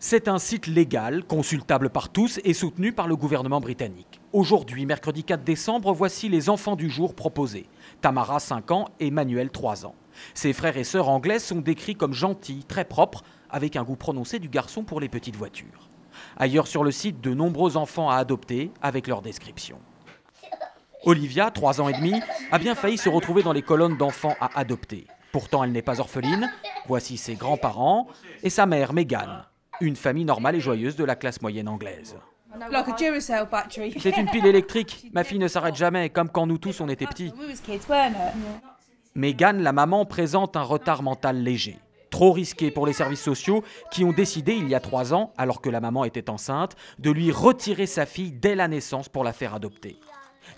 C'est un site légal, consultable par tous et soutenu par le gouvernement britannique. Aujourd'hui, mercredi 4 décembre, voici les enfants du jour proposés. Tamara, 5 ans, et Manuel, 3 ans. Ses frères et sœurs anglais sont décrits comme gentils, très propres, avec un goût prononcé du garçon pour les petites voitures. Ailleurs sur le site, de nombreux enfants à adopter, avec leur description. Olivia, 3 ans et demi, a bien failli se retrouver dans les colonnes d'enfants à adopter. Pourtant, elle n'est pas orpheline. Voici ses grands-parents et sa mère, Megan. Une famille normale et joyeuse de la classe moyenne anglaise. C'est une pile électrique. Ma fille ne s'arrête jamais, comme quand nous tous on était petits. Megan, la maman, présente un retard mental léger. Trop risqué pour les services sociaux qui ont décidé il y a 3 ans, alors que la maman était enceinte, de lui retirer sa fille dès la naissance pour la faire adopter.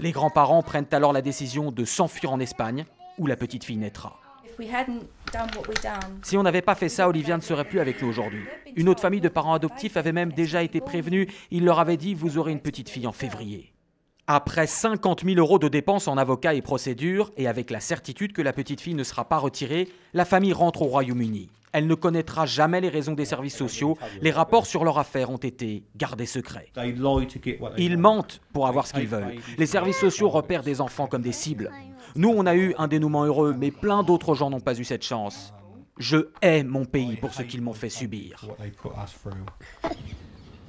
Les grands-parents prennent alors la décision de s'enfuir en Espagne, où la petite fille naîtra. Si on n'avait pas fait ça, Olivia ne serait plus avec nous aujourd'hui. Une autre famille de parents adoptifs avait même déjà été prévenue. Il leur avait dit « vous aurez une petite fille en février ». Après 50 000 € de dépenses en avocats et procédures, et avec la certitude que la petite fille ne sera pas retirée, la famille rentre au Royaume-Uni. Elle ne connaîtra jamais les raisons des services sociaux. Les rapports sur leur affaire ont été gardés secrets. Ils mentent pour avoir ce qu'ils veulent. Les services sociaux repèrent des enfants comme des cibles. Nous, on a eu un dénouement heureux, mais plein d'autres gens n'ont pas eu cette chance. Je hais mon pays pour ce qu'ils m'ont fait subir.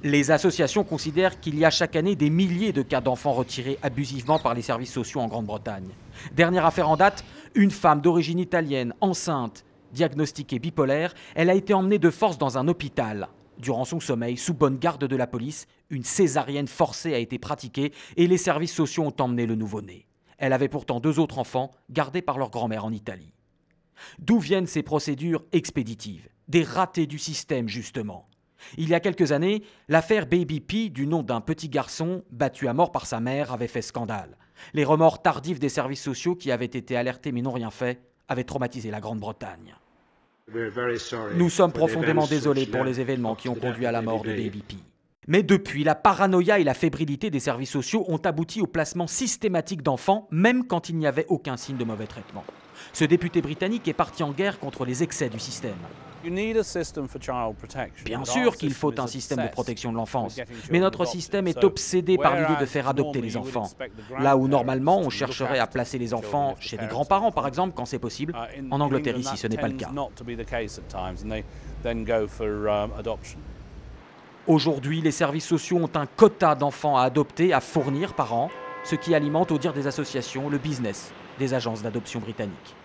Les associations considèrent qu'il y a chaque année des milliers de cas d'enfants retirés abusivement par les services sociaux en Grande-Bretagne. Dernière affaire en date, une femme d'origine italienne, enceinte, diagnostiquée bipolaire, elle a été emmenée de force dans un hôpital. Durant son sommeil, sous bonne garde de la police, une césarienne forcée a été pratiquée et les services sociaux ont emmené le nouveau-né. Elle avait pourtant 2 autres enfants, gardés par leur grand-mère en Italie. D'où viennent ces procédures expéditives? Des ratés du système, justement. Il y a quelques années, l'affaire Baby P, du nom d'un petit garçon battu à mort par sa mère, avait fait scandale. Les remords tardifs des services sociaux qui avaient été alertés mais n'ont rien fait avaient traumatisé la Grande-Bretagne. Nous sommes profondément désolés pour les événements qui ont conduit à la mort de Baby P. Mais depuis, la paranoïa et la fébrilité des services sociaux ont abouti au placement systématique d'enfants, même quand il n'y avait aucun signe de mauvais traitement. Ce député britannique est parti en guerre contre les excès du système. Bien sûr qu'il faut un système de protection de l'enfance, mais notre système est obsédé par l'idée de faire adopter les enfants. Là où normalement on chercherait à placer les enfants chez des grands-parents par exemple quand c'est possible, en Angleterre ici ce n'est pas le cas. Aujourd'hui, les services sociaux ont un quota d'enfants à adopter, à fournir par an, ce qui alimente, au dire des associations, le business des agences d'adoption britanniques.